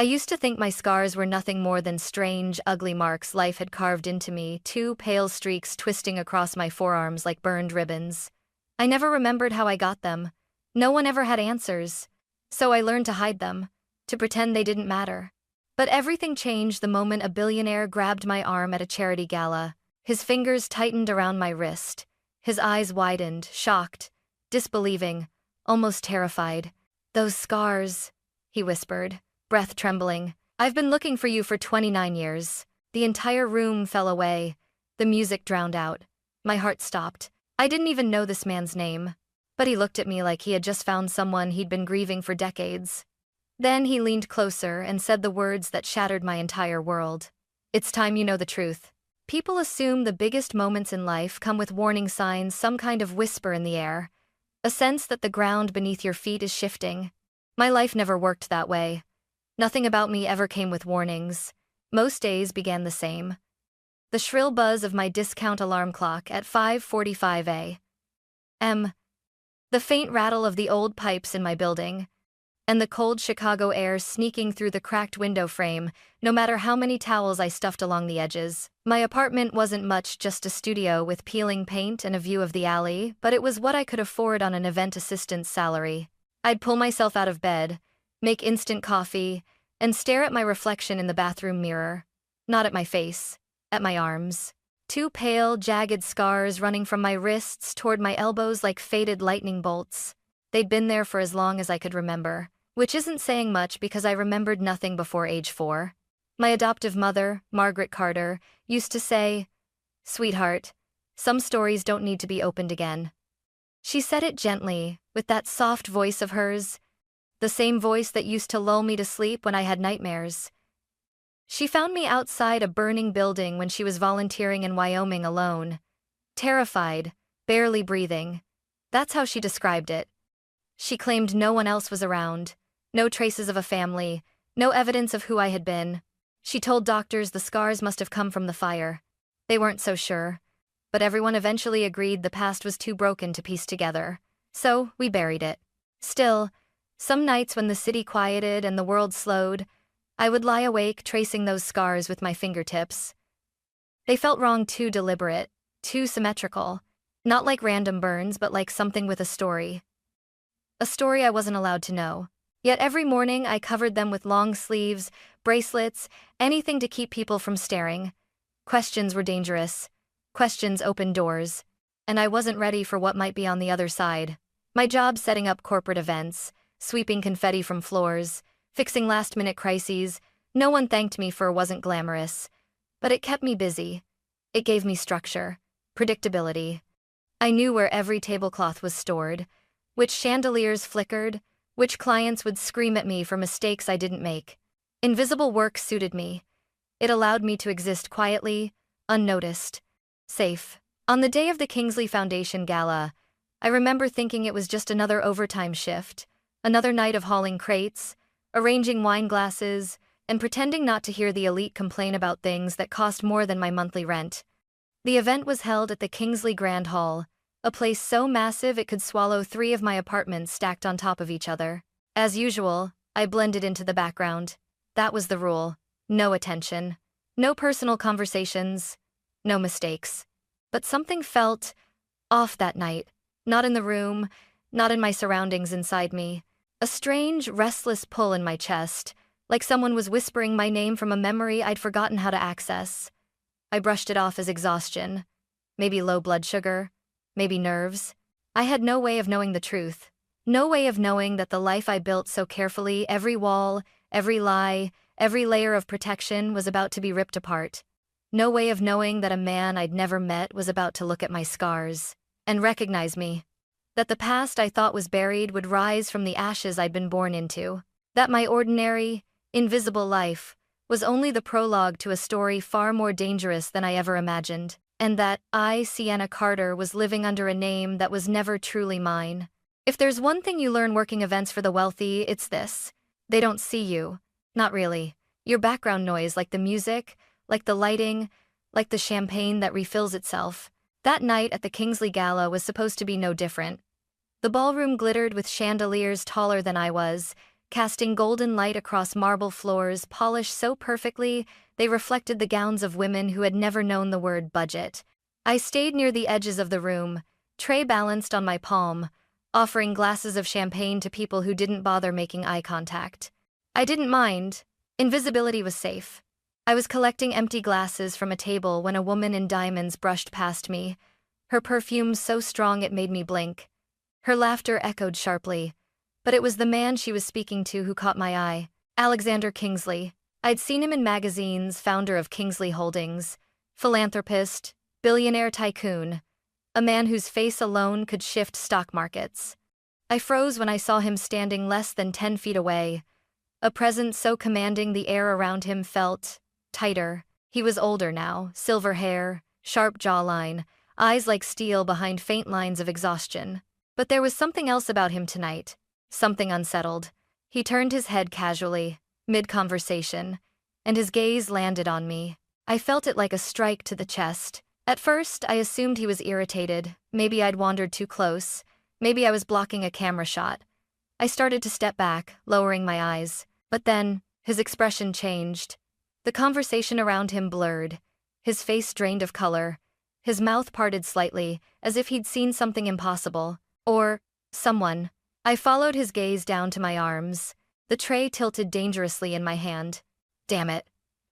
I used to think my scars were nothing more than strange, ugly marks life had carved into me, two pale streaks twisting across my forearms like burned ribbons. I never remembered how I got them. No one ever had answers. So I learned to hide them, to pretend they didn't matter. But everything changed the moment a billionaire grabbed my arm at a charity gala. His fingers tightened around my wrist. His eyes widened, shocked, disbelieving, almost terrified. "Those scars," he whispered, breath trembling. "I've been looking for you for 29 years. The entire room fell away. The music drowned out. My heart stopped. I didn't even know this man's name. But he looked at me like he had just found someone he'd been grieving for decades. Then he leaned closer and said the words that shattered my entire world. "It's time you know the truth." People assume the biggest moments in life come with warning signs, some kind of whisper in the air, a sense that the ground beneath your feet is shifting. My life never worked that way. Nothing about me ever came with warnings. Most days began the same. The shrill buzz of my discount alarm clock at 5:45 a.m., the faint rattle of the old pipes in my building, and the cold Chicago air sneaking through the cracked window frame, no matter how many towels I stuffed along the edges. My apartment wasn't much, just a studio with peeling paint and a view of the alley, but it was what I could afford on an event assistant's salary. I'd pull myself out of bed, make instant coffee, and stare at my reflection in the bathroom mirror. Not at my face, at my arms. Two pale, jagged scars running from my wrists toward my elbows like faded lightning bolts. They'd been there for as long as I could remember, which isn't saying much because I remembered nothing before age 4. My adoptive mother, Margaret Carter, used to say, "Sweetheart, some stories don't need to be opened again." She said it gently, with that soft voice of hers, the same voice that used to lull me to sleep when I had nightmares. She found me outside a burning building when she was volunteering in Wyoming alone. Terrified, barely breathing. That's how she described it. She claimed no one else was around, no traces of a family, no evidence of who I had been. She told doctors the scars must have come from the fire. They weren't so sure, but everyone eventually agreed the past was too broken to piece together. So we buried it. Still, some nights when the city quieted and the world slowed, I would lie awake tracing those scars with my fingertips. They felt wrong, too deliberate, too symmetrical. Not like random burns, but like something with a story. A story I wasn't allowed to know. Yet every morning I covered them with long sleeves, bracelets, anything to keep people from staring. Questions were dangerous. Questions opened doors. And I wasn't ready for what might be on the other side. My job setting up corporate events, sweeping confetti from floors, fixing last-minute crises, no one thanked me for wasn't glamorous. But it kept me busy. It gave me structure, predictability. I knew where every tablecloth was stored, which chandeliers flickered, which clients would scream at me for mistakes I didn't make. Invisible work suited me. It allowed me to exist quietly, unnoticed, safe. On the day of the Kingsley Foundation Gala, I remember thinking it was just another overtime shift, another night of hauling crates, arranging wine glasses, and pretending not to hear the elite complain about things that cost more than my monthly rent. The event was held at the Kingsley Grand Hall, a place so massive it could swallow 3 of my apartments stacked on top of each other. As usual, I blended into the background. That was the rule. No attention. No personal conversations. No mistakes. But something felt off that night. Not in the room, not in my surroundings inside me. A strange, restless pull in my chest, like someone was whispering my name from a memory I'd forgotten how to access. I brushed it off as exhaustion. Maybe low blood sugar. Maybe nerves. I had no way of knowing the truth. No way of knowing that the life I built so carefully, every wall, every lie, every layer of protection was about to be ripped apart. No way of knowing that a man I'd never met was about to look at my scars and recognize me. That the past I thought was buried would rise from the ashes I'd been born into. That my ordinary, invisible life was only the prologue to a story far more dangerous than I ever imagined. And that I, Sienna Carter, was living under a name that was never truly mine. If there's one thing you learn working events for the wealthy, it's this. They don't see you. Not really. Your background noise, like the music, like the lighting, like the champagne that refills itself. That night at the Kingsley Gala was supposed to be no different. The ballroom glittered with chandeliers taller than I was, casting golden light across marble floors polished so perfectly they reflected the gowns of women who had never known the word budget. I stayed near the edges of the room, tray balanced on my palm, offering glasses of champagne to people who didn't bother making eye contact. I didn't mind. Invisibility was safe. I was collecting empty glasses from a table when a woman in diamonds brushed past me, her perfume so strong it made me blink. Her laughter echoed sharply, but it was the man she was speaking to who caught my eye, Alexander Kingsley. I'd seen him in magazines, founder of Kingsley Holdings, philanthropist, billionaire tycoon, a man whose face alone could shift stock markets. I froze when I saw him standing less than 10 feet away, a presence so commanding the air around him felt tighter. He was older now, silver hair, sharp jawline, eyes like steel behind faint lines of exhaustion. But there was something else about him tonight, something unsettled. He turned his head casually, mid-conversation, and his gaze landed on me. I felt it like a strike to the chest. At first, I assumed he was irritated. Maybe I'd wandered too close. Maybe I was blocking a camera shot. I started to step back, lowering my eyes. But then, his expression changed. The conversation around him blurred. His face drained of color. His mouth parted slightly, as if he'd seen something impossible. Or someone. I followed his gaze down to my arms. The tray tilted dangerously in my hand. Damn it.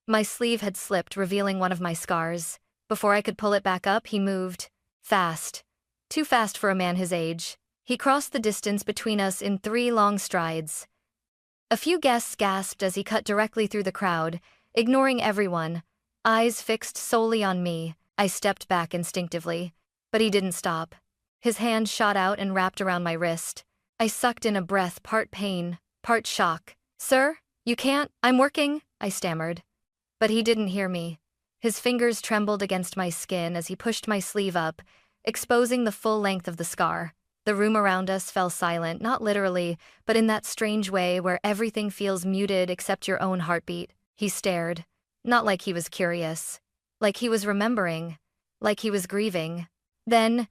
My sleeve had slipped, revealing one of my scars. Before I could pull it back up, he moved. Fast. Too fast for a man his age. He crossed the distance between us in 3 long strides. A few guests gasped as he cut directly through the crowd, ignoring everyone, eyes fixed solely on me. I stepped back instinctively, but he didn't stop. His hand shot out and wrapped around my wrist. I sucked in a breath, part pain, part shock. "Sir, you can't, I'm working," I stammered. But he didn't hear me. His fingers trembled against my skin as he pushed my sleeve up, exposing the full length of the scar. The room around us fell silent, not literally, but in that strange way where everything feels muted except your own heartbeat. He stared. Not like he was curious. Like he was remembering. Like he was grieving. Then,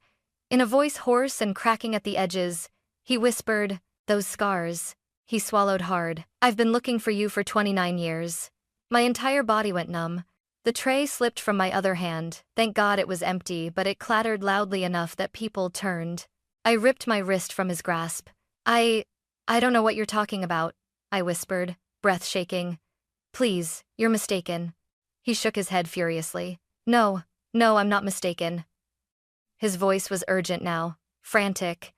in a voice hoarse and cracking at the edges, he whispered, "Those scars." He swallowed hard. "I've been looking for you for 29 years. My entire body went numb. The tray slipped from my other hand. Thank God it was empty, but it clattered loudly enough that people turned. I ripped my wrist from his grasp. I don't know what you're talking about," I whispered, breath shaking. "Please, you're mistaken." He shook his head furiously. No, I'm not mistaken." His voice was urgent now, frantic.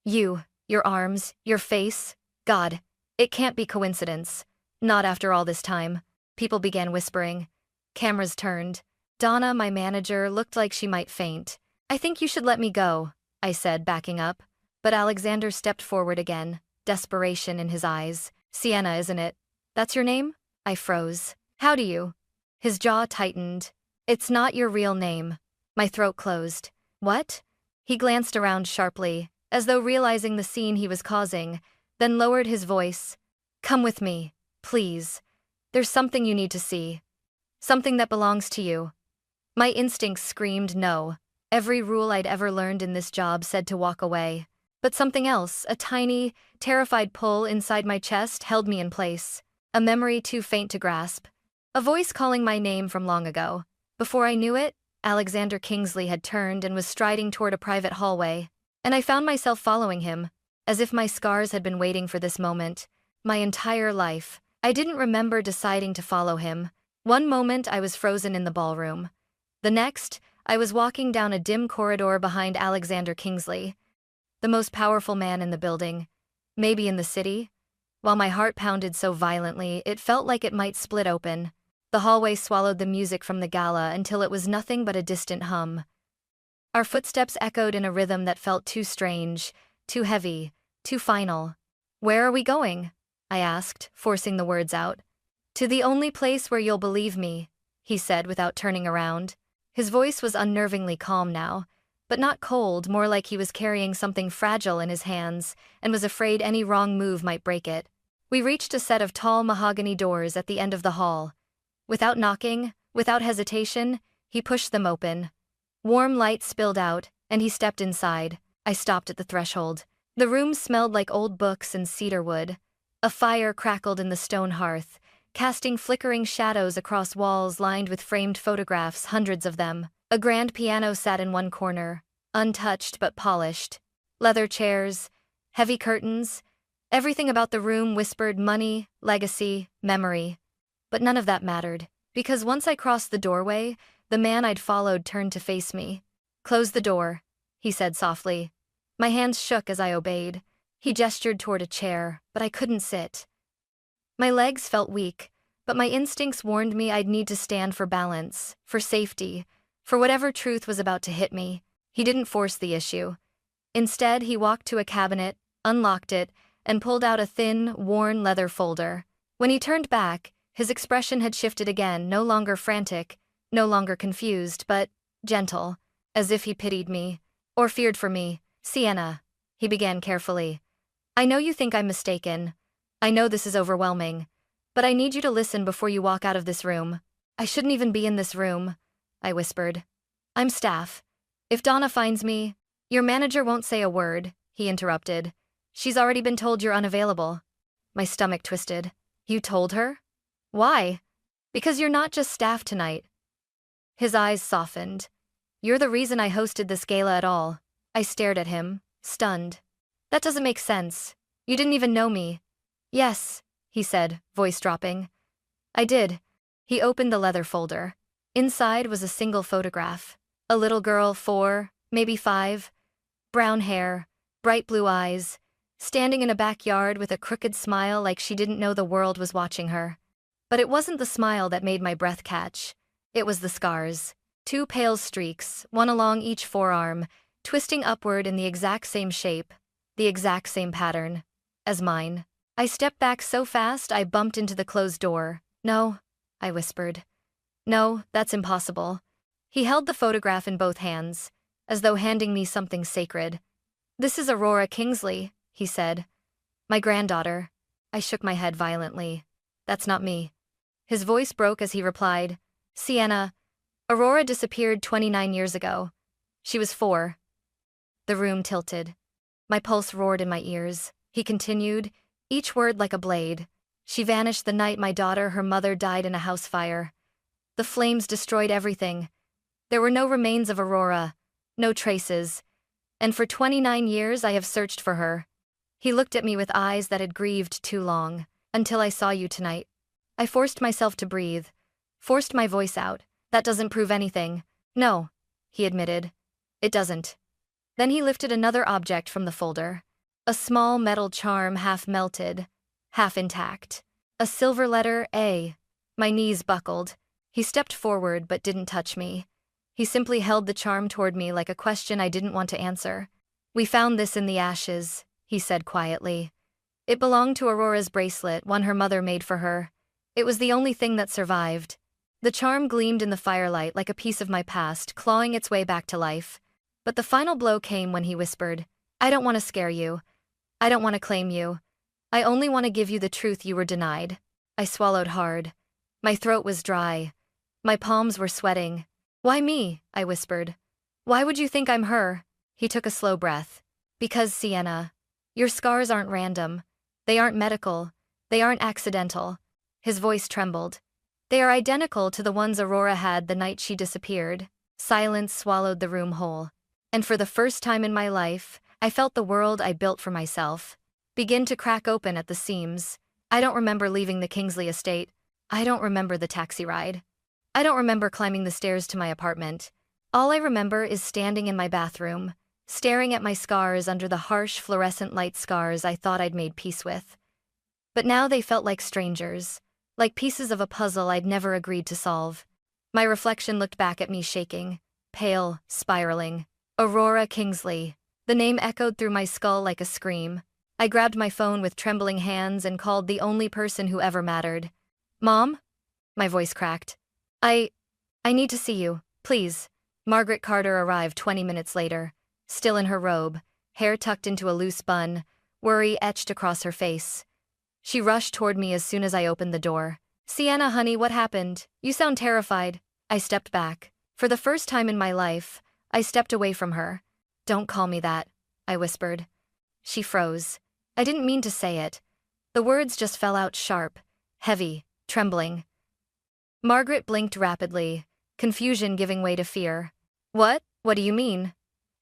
Your arms, your face. God, it can't be coincidence. Not after all this time." People began whispering. Cameras turned. Donna, my manager, looked like she might faint. "I think you should let me go," I said, backing up. But Alexander stepped forward again, desperation in his eyes. "Sienna, isn't it? That's your name?" I froze. "How do you?" His jaw tightened. "It's not your real name." My throat closed. "What?" He glanced around sharply, as though realizing the scene he was causing, then lowered his voice. "Come with me, please. There's something you need to see. Something that belongs to you." My instincts screamed no. Every rule I'd ever learned in this job said to walk away. But something else, a tiny, terrified pull inside my chest, held me in place. A memory too faint to grasp. A voice calling my name from long ago. Before I knew it, Alexander Kingsley had turned and was striding toward a private hallway. And I found myself following him, as if my scars had been waiting for this moment. My entire life. I didn't remember deciding to follow him. One moment I was frozen in the ballroom. The next, I was walking down a dim corridor behind Alexander Kingsley, the most powerful man in the building, maybe in the city. While my heart pounded so violently, it felt like it might split open. The hallway swallowed the music from the gala until it was nothing but a distant hum. Our footsteps echoed in a rhythm that felt too strange, too heavy, too final. "Where are we going?" I asked, forcing the words out. "To the only place where you'll believe me," he said without turning around. His voice was unnervingly calm now, but not cold, more like he was carrying something fragile in his hands and was afraid any wrong move might break it. We reached a set of tall mahogany doors at the end of the hall. Without knocking, without hesitation, he pushed them open. Warm light spilled out, and he stepped inside. I stopped at the threshold. The room smelled like old books and cedar wood. A fire crackled in the stone hearth, casting flickering shadows across walls lined with framed photographs, hundreds of them. A grand piano sat in one corner, untouched but polished. Leather chairs, heavy curtains, everything about the room whispered money, legacy, memory. But none of that mattered, because once I crossed the doorway, the man I'd followed turned to face me. "Close the door," he said softly. My hands shook as I obeyed. He gestured toward a chair, but I couldn't sit. My legs felt weak, but my instincts warned me I'd need to stand for balance, for safety, for whatever truth was about to hit me. He didn't force the issue. Instead, he walked to a cabinet, unlocked it, and pulled out a thin, worn leather folder. When he turned back, his expression had shifted again, no longer frantic, no longer confused, but gentle, as if he pitied me, or feared for me. "Sienna," he began carefully. "I know you think I'm mistaken. I know this is overwhelming. But I need you to listen before you walk out of this room." "I shouldn't even be in this room," I whispered. "I'm staff. If Donna finds me—" "Your manager won't say a word," he interrupted. "She's already been told you're unavailable." My stomach twisted. "You told her? Why?" "Because you're not just staff tonight." His eyes softened. "You're the reason I hosted this gala at all." I stared at him, stunned. "That doesn't make sense. You didn't even know me." "Yes," he said, voice dropping. "I did." He opened the leather folder. Inside was a single photograph. A little girl, 4, maybe 5. Brown hair, bright blue eyes, standing in a backyard with a crooked smile like she didn't know the world was watching her. But it wasn't the smile that made my breath catch. It was the scars. 2 pale streaks, one along each forearm, twisting upward in the exact same shape, the exact same pattern, as mine. I stepped back so fast I bumped into the closed door. "No," I whispered. "No, that's impossible." He held the photograph in both hands, as though handing me something sacred. "This is Aurora Kingsley," he said. "My granddaughter." I shook my head violently. "That's not me." His voice broke as he replied, "Sienna, Aurora disappeared 29 years ago. She was 4. The room tilted. My pulse roared in my ears. He continued, each word like a blade. "She vanished the night my daughter, her mother, died in a house fire. The flames destroyed everything. There were no remains of Aurora, no traces. And for 29 years I have searched for her." He looked at me with eyes that had grieved too long. "Until I saw you tonight." I forced myself to breathe, forced my voice out. "That doesn't prove anything." "No," he admitted. "It doesn't." Then he lifted another object from the folder. A small metal charm, half melted, half intact. A silver letter A. My knees buckled. He stepped forward but didn't touch me. He simply held the charm toward me like a question I didn't want to answer. "We found this in the ashes," he said quietly. "It belonged to Aurora's bracelet, one her mother made for her. It was the only thing that survived." The charm gleamed in the firelight like a piece of my past, clawing its way back to life. But the final blow came when he whispered, "I don't want to scare you. I don't want to claim you. I only want to give you the truth you were denied." I swallowed hard. My throat was dry. My palms were sweating. "Why me?" I whispered. "Why would you think I'm her?" He took a slow breath. "Because, Sienna, your scars aren't random. They aren't medical. They aren't accidental." His voice trembled. "They are identical to the ones Aurora had the night she disappeared." Silence swallowed the room whole. And for the first time in my life, I felt the world I built for myself begin to crack open at the seams. I don't remember leaving the Kingsley estate. I don't remember the taxi ride. I don't remember climbing the stairs to my apartment. All I remember is standing in my bathroom, staring at my scars under the harsh fluorescent light scars I thought I'd made peace with. But now they felt like strangers, like pieces of a puzzle I'd never agreed to solve. My reflection looked back at me shaking, pale, spiraling. Aurora Kingsley. The name echoed through my skull like a scream. I grabbed my phone with trembling hands and called the only person who ever mattered. "Mom?" My voice cracked. I need to see you, please." Margaret Carter arrived 20 minutes later, still in her robe, hair tucked into a loose bun, worry etched across her face. She rushed toward me as soon as I opened the door. "Sienna, honey, what happened? You sound terrified." I stepped back. For the first time in my life, I stepped away from her. "Don't call me that," I whispered. She froze. I didn't mean to say it. The words just fell out sharp, heavy, trembling. Margaret blinked rapidly, confusion giving way to fear. What? What do you mean?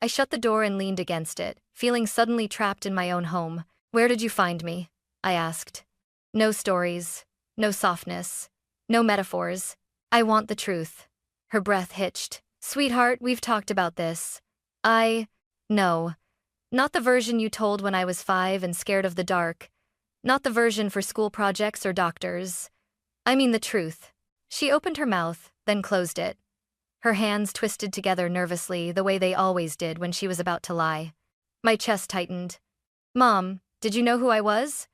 I shut the door and leaned against it, feeling suddenly trapped in my own home. Where did you find me? I asked. No stories, no softness, no metaphors. I want the truth. Her breath hitched. Sweetheart, we've talked about this. No. Not the version you told when I was 5 and scared of the dark. Not the version for school projects or doctors. I mean the truth. She opened her mouth, then closed it. Her hands twisted together nervously, the way they always did when she was about to lie. My chest tightened. Mom, did you know who I was?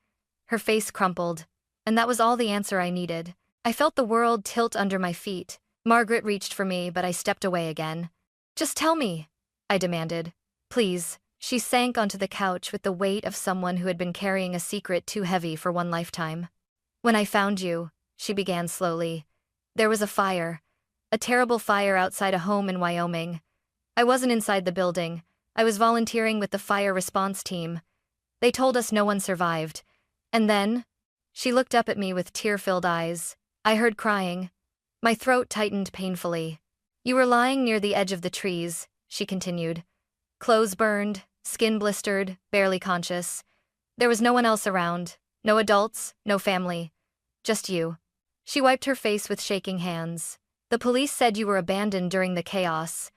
Her face crumpled, and that was all the answer I needed. I felt the world tilt under my feet. Margaret reached for me, but I stepped away again. Just tell me, I demanded. Please. She sank onto the couch with the weight of someone who had been carrying a secret too heavy for one lifetime. When I found you, she began slowly, there was a fire. A terrible fire outside a home in Wyoming. I wasn't inside the building. I was volunteering with the fire response team. They told us no one survived. And then, she looked up at me with tear-filled eyes. I heard crying. My throat tightened painfully. You were lying near the edge of the trees, she continued. Clothes burned, skin blistered, barely conscious. There was no one else around. No adults, no family. Just you. She wiped her face with shaking hands. The police said you were abandoned during the chaos.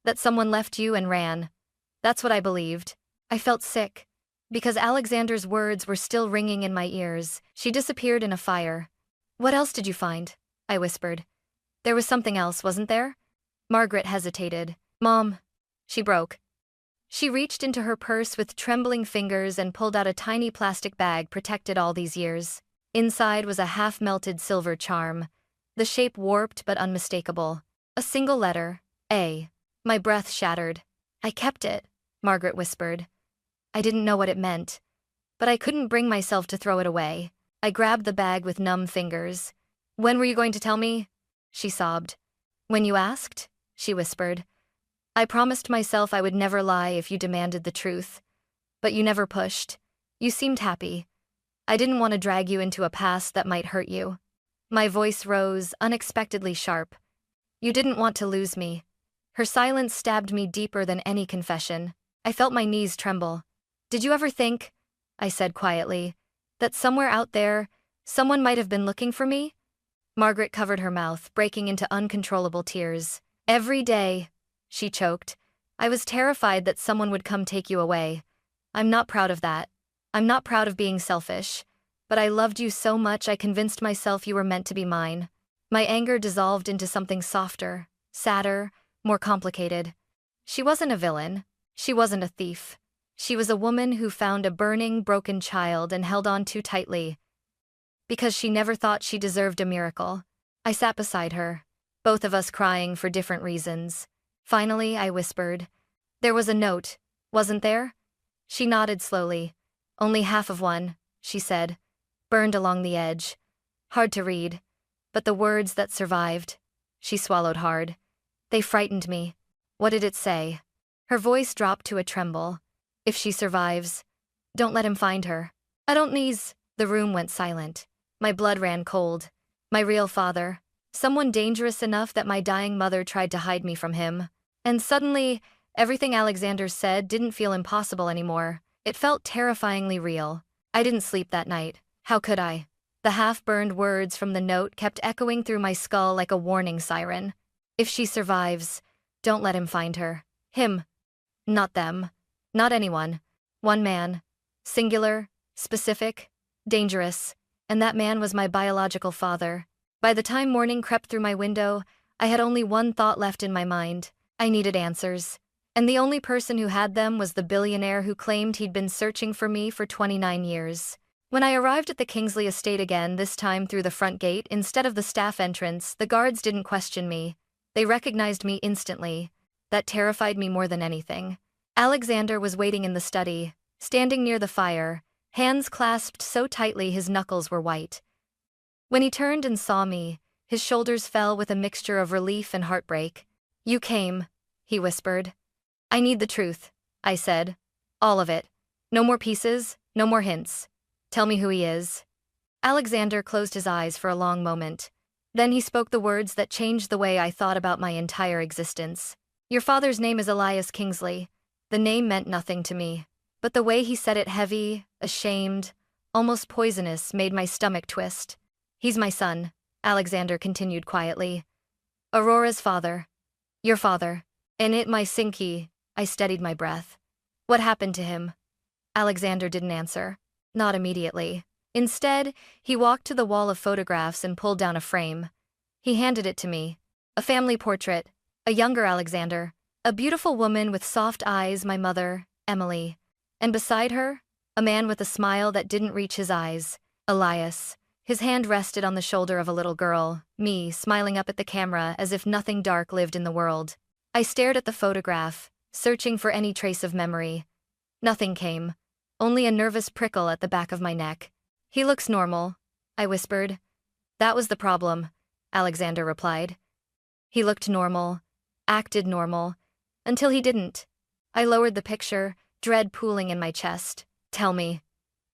That someone left you and ran. That's what I believed. I felt sick. Because Alexander's words were still ringing in my ears. She disappeared in a fire. What else did you find? I whispered. There was something else, wasn't there? Margaret hesitated. Mom. She broke. She reached into her purse with trembling fingers and pulled out a tiny plastic bag protected all these years. Inside was a half-melted silver charm. The shape warped but unmistakable. A single letter, A. My breath shattered. I kept it, Margaret whispered. I didn't know what it meant, but I couldn't bring myself to throw it away. I grabbed the bag with numb fingers. When were you going to tell me? She sobbed. When you asked, she whispered. I promised myself I would never lie if you demanded the truth. But you never pushed. You seemed happy. I didn't want to drag you into a past that might hurt you. My voice rose, unexpectedly sharp. You didn't want to lose me. Her silence stabbed me deeper than any confession. I felt my knees tremble. Did you ever think, I said quietly, that somewhere out there, someone might have been looking for me? Margaret covered her mouth, breaking into uncontrollable tears. Every day, she choked. I was terrified that someone would come take you away. I'm not proud of that. I'm not proud of being selfish. But I loved you so much I convinced myself you were meant to be mine. My anger dissolved into something softer, sadder, more complicated. She wasn't a villain. She wasn't a thief. She was a woman who found a burning, broken child and held on too tightly. Because she never thought she deserved a miracle. I sat beside her, both of us crying for different reasons. Finally, I whispered. There was a note, wasn't there? She nodded slowly. Only half of one, she said. Burned along the edge. Hard to read. But the words that survived. She swallowed hard. They frightened me. What did it say? Her voice dropped to a tremble. If she survives, don't let him find her. I don't need. The room went silent. My blood ran cold. My real father. Someone dangerous enough that my dying mother tried to hide me from him. And suddenly, everything Alexander said didn't feel impossible anymore. It felt terrifyingly real. I didn't sleep that night. How could I? The half-burned words from the note kept echoing through my skull like a warning siren. If she survives, don't let him find her. Him. Not them. Not anyone. One man. Singular, specific, dangerous. And that man was my biological father. By the time morning crept through my window, I had only one thought left in my mind. I needed answers. And the only person who had them was the billionaire who claimed he'd been searching for me for 29 years. When I arrived at the Kingsley estate again, this time through the front gate instead of the staff entrance, the guards didn't question me. They recognized me instantly. That terrified me more than anything. Alexander was waiting in the study, standing near the fire, hands clasped so tightly his knuckles were white. When he turned and saw me, his shoulders fell with a mixture of relief and heartbreak. You came, he whispered. I need the truth, I said. All of it. No more pieces, no more hints. Tell me who he is. Alexander closed his eyes for a long moment. Then he spoke the words that changed the way I thought about my entire existence. Your father's name is Elias Kingsley. The name meant nothing to me. But the way he said it, heavy, ashamed, almost poisonous, made my stomach twist. He's my son, Alexander continued quietly. Aurora's father. Your father. And it my sinky. I steadied my breath. What happened to him? Alexander didn't answer. Not immediately. Instead, he walked to the wall of photographs and pulled down a frame. He handed it to me. A family portrait. A younger Alexander. A beautiful woman with soft eyes, my mother, Emily. And beside her, a man with a smile that didn't reach his eyes, Elias. His hand rested on the shoulder of a little girl, me, smiling up at the camera as if nothing dark lived in the world. I stared at the photograph, searching for any trace of memory. Nothing came. Only a nervous prickle at the back of my neck. He looks normal, I whispered. That was the problem, Alexander replied. He looked normal, acted normal, until he didn't. I lowered the picture, dread pooling in my chest. Tell me.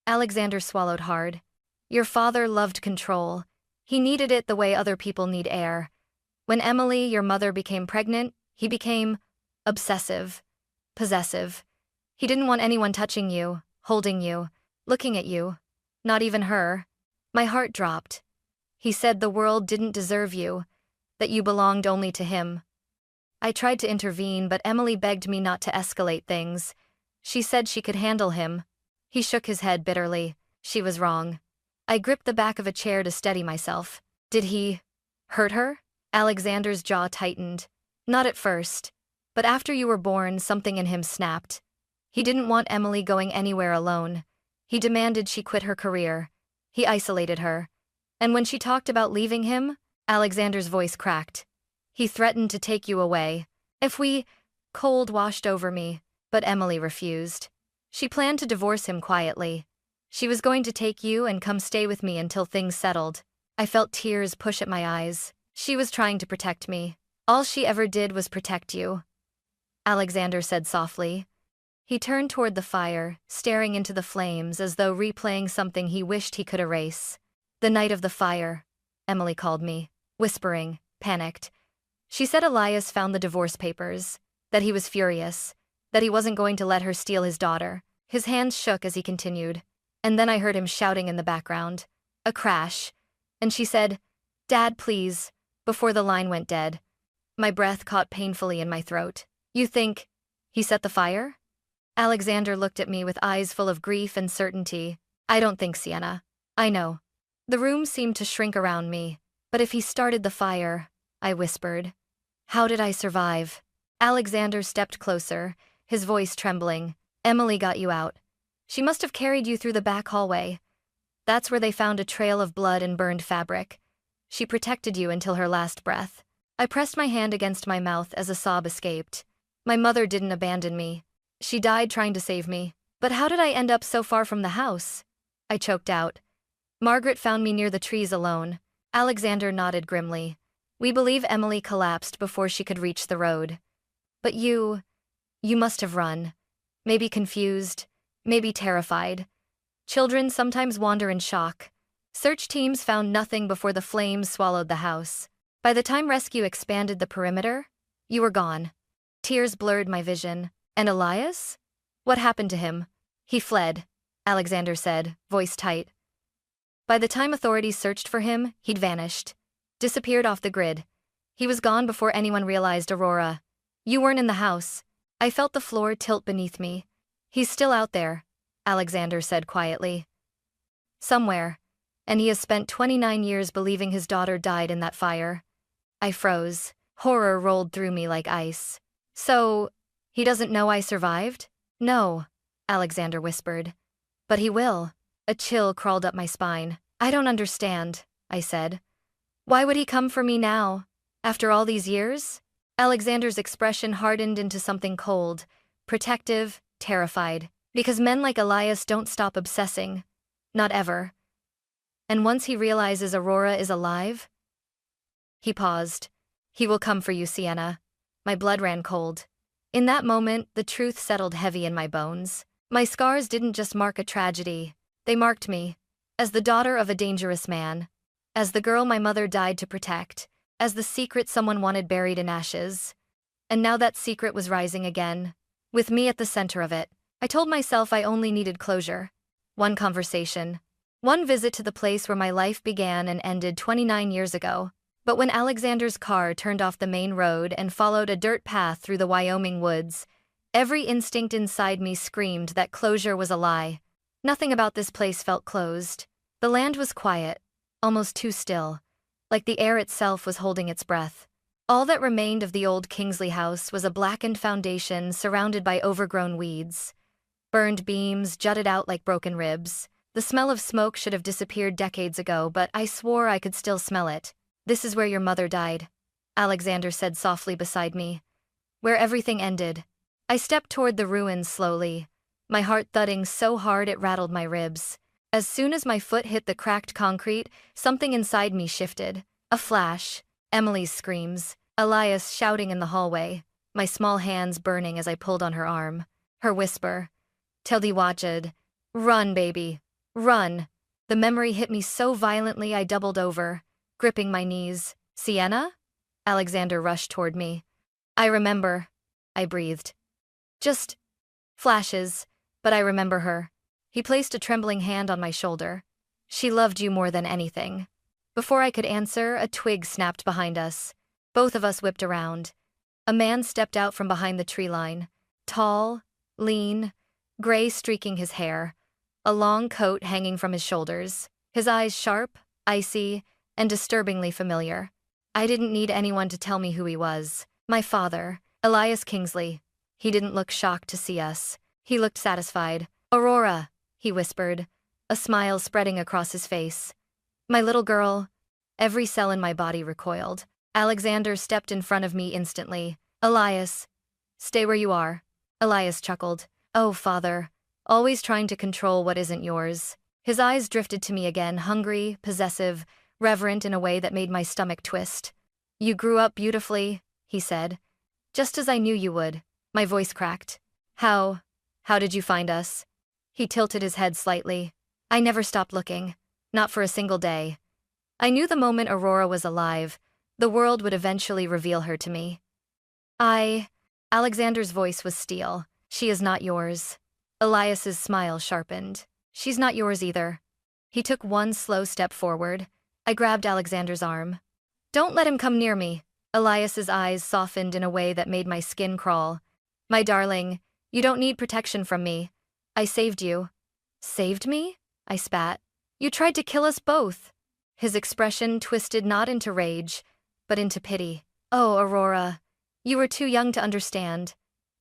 Alexander swallowed hard. Your father loved control. He needed it the way other people need air. When Emily, your mother, became pregnant, he became obsessive, possessive. He didn't want anyone touching you, holding you, looking at you. Not even her. My heart dropped. He said the world didn't deserve you, that you belonged only to him. I tried to intervene, but Emily begged me not to escalate things. She said she could handle him. He shook his head bitterly. She was wrong. I gripped the back of a chair to steady myself. Did he hurt her? Alexander's jaw tightened. Not at first. But after you were born, something in him snapped. He didn't want Emily going anywhere alone. He demanded she quit her career. He isolated her. And when she talked about leaving him, Alexander's voice cracked. He threatened to take you away. If we... Cold washed over me, but Emily refused. She planned to divorce him quietly. She was going to take you and come stay with me until things settled. I felt tears push at my eyes. She was trying to protect me. All she ever did was protect you, Alexander said softly. He turned toward the fire, staring into the flames as though replaying something he wished he could erase. The night of the fire, Emily called me, whispering, panicked. She said Elias found the divorce papers, that he was furious, that he wasn't going to let her steal his daughter. His hands shook as he continued. And then I heard him shouting in the background. A crash. And she said, "Dad, please," before the line went dead. My breath caught painfully in my throat. You think he set the fire? Alexander looked at me with eyes full of grief and certainty. I don't think, Sienna. I know. The room seemed to shrink around me. But if he started the fire, I whispered. How did I survive? Alexander stepped closer, his voice trembling. Emily got you out. She must have carried you through the back hallway. That's where they found a trail of blood and burned fabric. She protected you until her last breath. I pressed my hand against my mouth as a sob escaped. My mother didn't abandon me. She died trying to save me. But how did I end up so far from the house? I choked out. Margaret found me near the trees alone. Alexander nodded grimly. We believe Emily collapsed before she could reach the road. But you must have run. Maybe confused, maybe terrified. Children sometimes wander in shock. Search teams found nothing before the flames swallowed the house. By the time rescue expanded the perimeter, you were gone. Tears blurred my vision. And Elias? What happened to him? He fled, Alexander said, voice tight. By the time authorities searched for him, he'd vanished. Disappeared off the grid. He was gone before anyone realized Aurora. You weren't in the house. I felt the floor tilt beneath me. He's still out there, Alexander said quietly. Somewhere. And he has spent 29 years believing his daughter died in that fire. I froze. Horror rolled through me like ice. So, he doesn't know I survived? No, Alexander whispered. But he will. A chill crawled up my spine. I don't understand, I said. Why would he come for me now? After all these years? Alexander's expression hardened into something cold, protective, terrified. Because men like Elias don't stop obsessing. Not ever. And once he realizes Aurora is alive? He paused. He will come for you, Sienna. My blood ran cold. In that moment, the truth settled heavy in my bones. My scars didn't just mark a tragedy. They marked me as the daughter of a dangerous man, as the girl my mother died to protect, as the secret someone wanted buried in ashes. And now that secret was rising again, with me at the center of it. I told myself I only needed closure. One conversation. One visit to the place where my life began and ended 29 years ago. But when Alexander's car turned off the main road and followed a dirt path through the Wyoming woods, every instinct inside me screamed that closure was a lie. Nothing about this place felt closed. The land was quiet, almost too still, like the air itself was holding its breath. All that remained of the old Kingsley house was a blackened foundation surrounded by overgrown weeds. Burned beams jutted out like broken ribs. The smell of smoke should have disappeared decades ago, but I swore I could still smell it. "This is where your mother died," Alexander said softly beside me. "Where everything ended." I stepped toward the ruins slowly, my heart thudding so hard it rattled my ribs. As soon as my foot hit the cracked concrete, something inside me shifted. A flash, Emily's screams, Elias shouting in the hallway, my small hands burning as I pulled on her arm. Her whisper, "Tell thee Wajid, run, baby, run." The memory hit me so violently I doubled over, gripping my knees. "Sienna?" Alexander rushed toward me. "I remember," I breathed. "Just flashes, but I remember her." He placed a trembling hand on my shoulder. "She loved you more than anything." Before I could answer, a twig snapped behind us. Both of us whipped around. A man stepped out from behind the tree line. Tall, lean, gray streaking his hair, a long coat hanging from his shoulders, his eyes sharp, icy, and disturbingly familiar. I didn't need anyone to tell me who he was. My father, Elias Kingsley. He didn't look shocked to see us. He looked satisfied. "Aurora," he whispered, a smile spreading across his face. "My little girl." Every cell in my body recoiled. Alexander stepped in front of me instantly. "Elias, stay where you are." Elias chuckled. "Oh, father, always trying to control what isn't yours." His eyes drifted to me again, hungry, possessive, reverent in a way that made my stomach twist. "You grew up beautifully," he said. "Just as I knew you would." My voice cracked. How did you find us?" He tilted his head slightly. "I never stopped looking. Not for a single day. I knew the moment Aurora was alive, the world would eventually reveal her to me." Alexander's voice was steel. "She is not yours." Elias's smile sharpened. "She's not yours either." He took one slow step forward. I grabbed Alexander's arm. "Don't let him come near me." Elias's eyes softened in a way that made my skin crawl. "My darling, you don't need protection from me. I saved you." "Saved me?" I spat. "You tried to kill us both." His expression twisted not into rage, but into pity. "Oh, Aurora, you were too young to understand.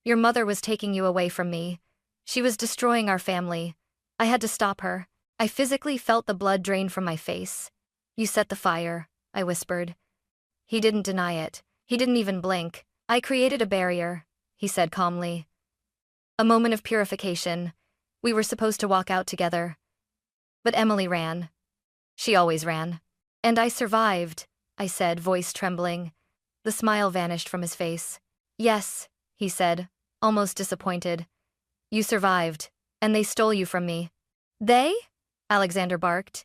Your mother was taking you away from me. She was destroying our family. I had to stop her." I physically felt the blood drain from my face. "You set the fire," I whispered. He didn't deny it. He didn't even blink. "I created a barrier," he said calmly. "A moment of purification. We were supposed to walk out together. But Emily ran. She always ran. And I survived," I said, voice trembling. The smile vanished from his face. "Yes," he said, almost disappointed. "You survived, and they stole you from me." "They?" Alexander barked.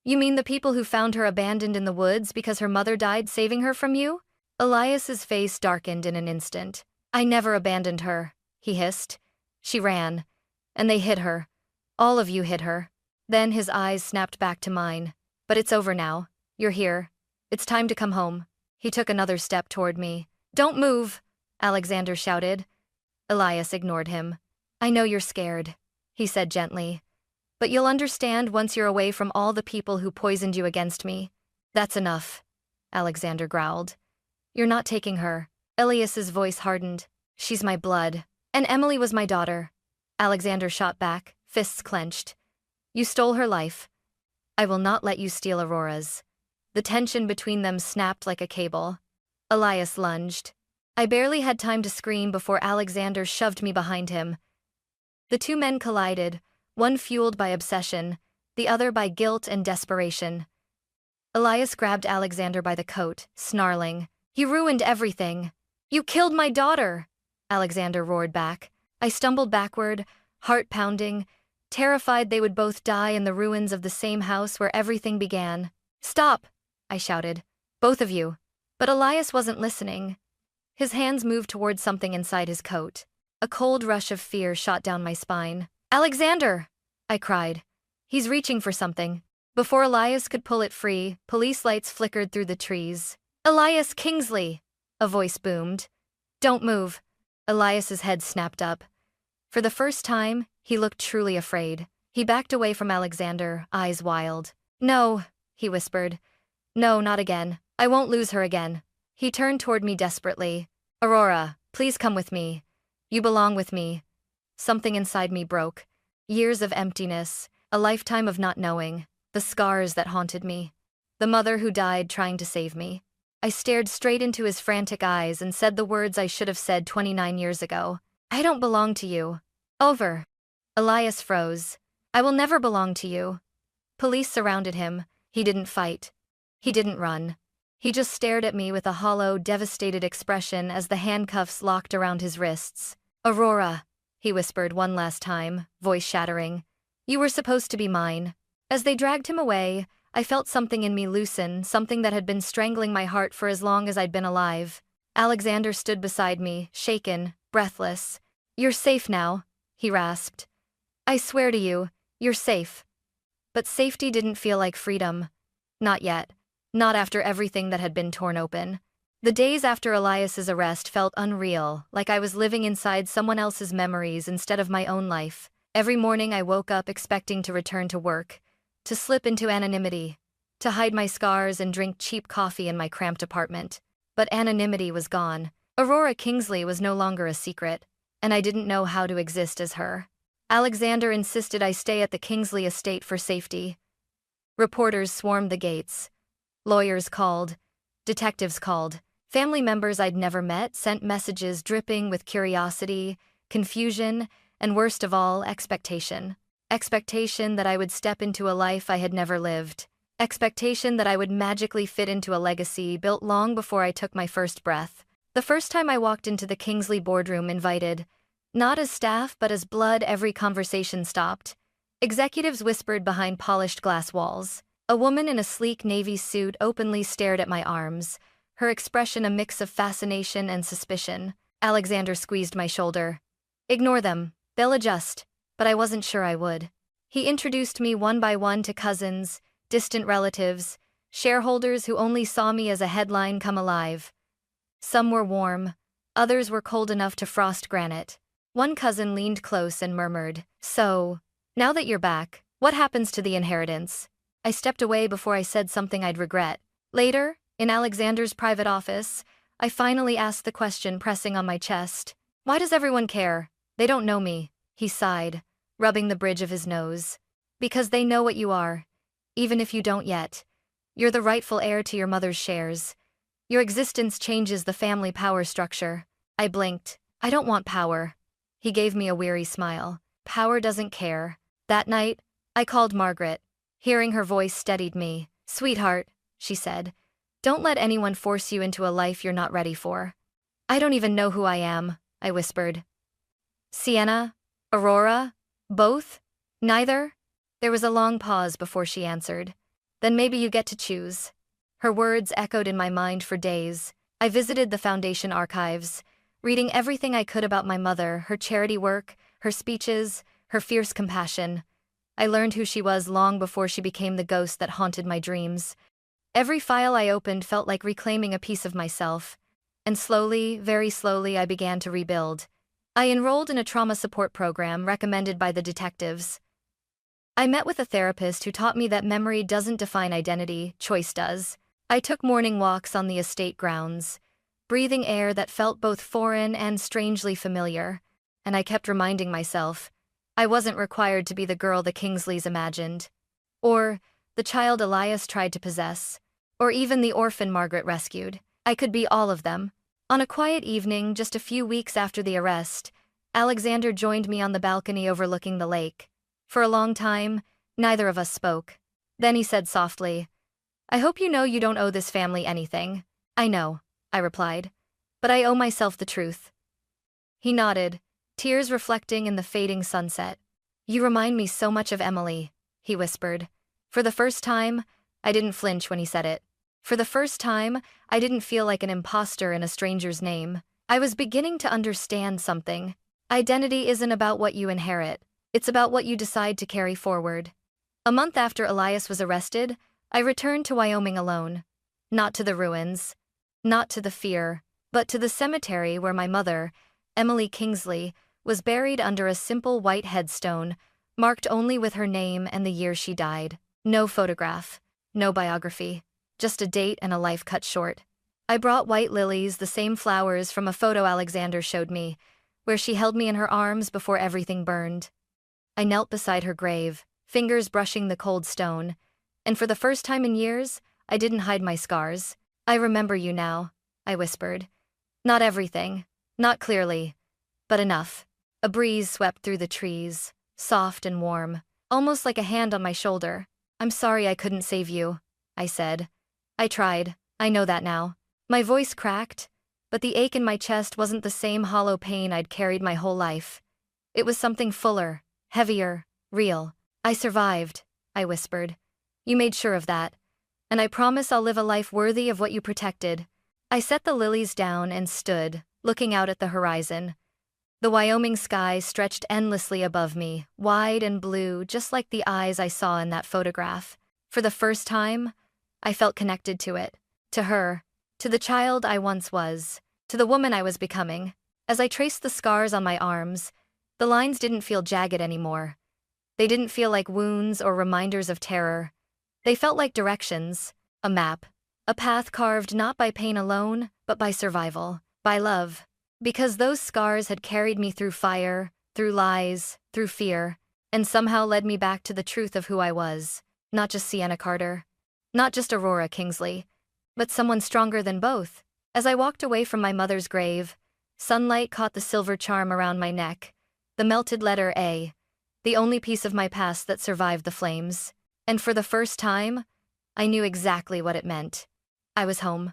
"You mean the people who found her abandoned in the woods because her mother died saving her from you?" Elias's face darkened in an instant. "I never abandoned her," he hissed. "She ran, and they hid her. All of you hid her." Then his eyes snapped back to mine. "But it's over now. You're here. It's time to come home." He took another step toward me. "Don't move," Alexander shouted. Elias ignored him. "I know you're scared," he said gently. "But you'll understand once you're away from all the people who poisoned you against me." "That's enough," Alexander growled. "You're not taking her." Elias's voice hardened. "She's my blood. And Emily was my daughter." Alexander shot back, fists clenched. "You stole her life. I will not let you steal Aurora's." The tension between them snapped like a cable. Elias lunged. I barely had time to scream before Alexander shoved me behind him. The two men collided, one fueled by obsession, the other by guilt and desperation. Elias grabbed Alexander by the coat, snarling, "You ruined everything. You killed my daughter!" Alexander roared back. I stumbled backward, heart pounding, terrified they would both die in the ruins of the same house where everything began. "Stop!" I shouted. "Both of you." But Elias wasn't listening. His hands moved toward something inside his coat. A cold rush of fear shot down my spine. "Alexander!" I cried. "He's reaching for something." Before Elias could pull it free, police lights flickered through the trees. "Elias Kingsley!" a voice boomed. "Don't move." Elias's head snapped up. For the first time, he looked truly afraid. He backed away from Alexander, eyes wild. "No," he whispered. "No, not again. I won't lose her again." He turned toward me desperately. "Aurora, please come with me. You belong with me." Something inside me broke. Years of emptiness, a lifetime of not knowing, the scars that haunted me. The mother who died trying to save me. I stared straight into his frantic eyes and said the words I should have said 29 years ago. "I don't belong to you." Over. Elias froze. "I will never belong to you." Police surrounded him. He didn't fight. He didn't run. He just stared at me with a hollow, devastated expression as the handcuffs locked around his wrists. "Aurora," he whispered one last time, voice shattering. "You were supposed to be mine." As they dragged him away, I felt something in me loosen, something that had been strangling my heart for as long as I'd been alive. Alexander stood beside me, shaken, breathless. "You're safe now," he rasped. "I swear to you, you're safe." But safety didn't feel like freedom. Not yet. Not after everything that had been torn open. The days after Elias's arrest felt unreal, like I was living inside someone else's memories instead of my own life. Every morning I woke up expecting to return to work, to slip into anonymity, to hide my scars and drink cheap coffee in my cramped apartment. But anonymity was gone. Aurora Kingsley was no longer a secret, and I didn't know how to exist as her. Alexander insisted I stay at the Kingsley estate for safety. Reporters swarmed the gates. Lawyers called. Detectives called. Family members I'd never met sent messages dripping with curiosity, confusion, and worst of all, expectation. Expectation that I would step into a life I had never lived. Expectation that I would magically fit into a legacy built long before I took my first breath. The first time I walked into the Kingsley boardroom invited, not as staff but as blood, every conversation stopped. Executives whispered behind polished glass walls. A woman in a sleek navy suit openly stared at my arms, her expression a mix of fascination and suspicion. Alexander squeezed my shoulder. "Ignore them, they'll adjust." But I wasn't sure I would. He introduced me one by one to cousins, distant relatives, shareholders who only saw me as a headline come alive. Some were warm, others were cold enough to frost granite. One cousin leaned close and murmured, "So, now that you're back, what happens to the inheritance?" I stepped away before I said something I'd regret. Later, in Alexander's private office, I finally asked the question pressing on my chest. "Why does everyone care? They don't know me," he sighed, rubbing the bridge of his nose. "Because they know what you are, even if you don't yet. You're the rightful heir to your mother's shares. Your existence changes the family power structure." I blinked. "I don't want power." He gave me a weary smile. "Power doesn't care." That night, I called Margaret. Hearing her voice steadied me. "Sweetheart," she said, "don't let anyone force you into a life you're not ready for." "I don't even know who I am," I whispered. "Sienna? Aurora? Both? Neither?" There was a long pause before she answered. "Then maybe you get to choose." Her words echoed in my mind for days. I visited the Foundation archives, reading everything I could about my mother, her charity work, her speeches, her fierce compassion. I learned who she was long before she became the ghost that haunted my dreams. Every file I opened felt like reclaiming a piece of myself. And slowly, very slowly, I began to rebuild. I enrolled in a trauma support program recommended by the detectives. I met with a therapist who taught me that memory doesn't define identity, choice does. I took morning walks on the estate grounds, breathing air that felt both foreign and strangely familiar. And I kept reminding myself, I wasn't required to be the girl the Kingsleys imagined. Or the child Elias tried to possess. Or even the orphan Margaret rescued. I could be all of them. On a quiet evening, just a few weeks after the arrest, Alexander joined me on the balcony overlooking the lake. For a long time, neither of us spoke. Then he said softly, "I hope you know you don't owe this family anything." "I know," I replied. "But I owe myself the truth." He nodded, tears reflecting in the fading sunset. You remind me so much of Emily, he whispered. For the first time, I didn't flinch when he said it. For the first time, I didn't feel like an imposter in a stranger's name. I was beginning to understand something. Identity isn't about what you inherit. It's about what you decide to carry forward. A month after Elias was arrested, I returned to Wyoming alone. Not to the ruins, not to the fear, but to the cemetery where my mother, Emily Kingsley, was buried under a simple white headstone, marked only with her name and the year she died. No photograph, no biography, just a date and a life cut short. I brought white lilies, the same flowers from a photo Alexander showed me, where she held me in her arms before everything burned. I knelt beside her grave, fingers brushing the cold stone, and for the first time in years, I didn't hide my scars. I remember you now, I whispered. Not everything, not clearly, but enough. A breeze swept through the trees, soft and warm, almost like a hand on my shoulder. I'm sorry I couldn't save you, I said. I tried, I know that now. My voice cracked, but the ache in my chest wasn't the same hollow pain I'd carried my whole life. It was something fuller, heavier, real. I survived, I whispered. You made sure of that. And I promise I'll live a life worthy of what you protected. I set the lilies down and stood, looking out at the horizon. The Wyoming sky stretched endlessly above me, wide and blue, just like the eyes I saw in that photograph. For the first time, I felt connected to it, to her, to the child I once was, to the woman I was becoming. As I traced the scars on my arms, the lines didn't feel jagged anymore. They didn't feel like wounds or reminders of terror. They felt like directions, a map, a path carved not by pain alone, but by survival, by love. Because those scars had carried me through fire, through lies, through fear, and somehow led me back to the truth of who I was. Not just Sienna Carter, not just Aurora Kingsley, but someone stronger than both. As I walked away from my mother's grave, sunlight caught the silver charm around my neck, the melted letter A, the only piece of my past that survived the flames. And for the first time, I knew exactly what it meant. I was home.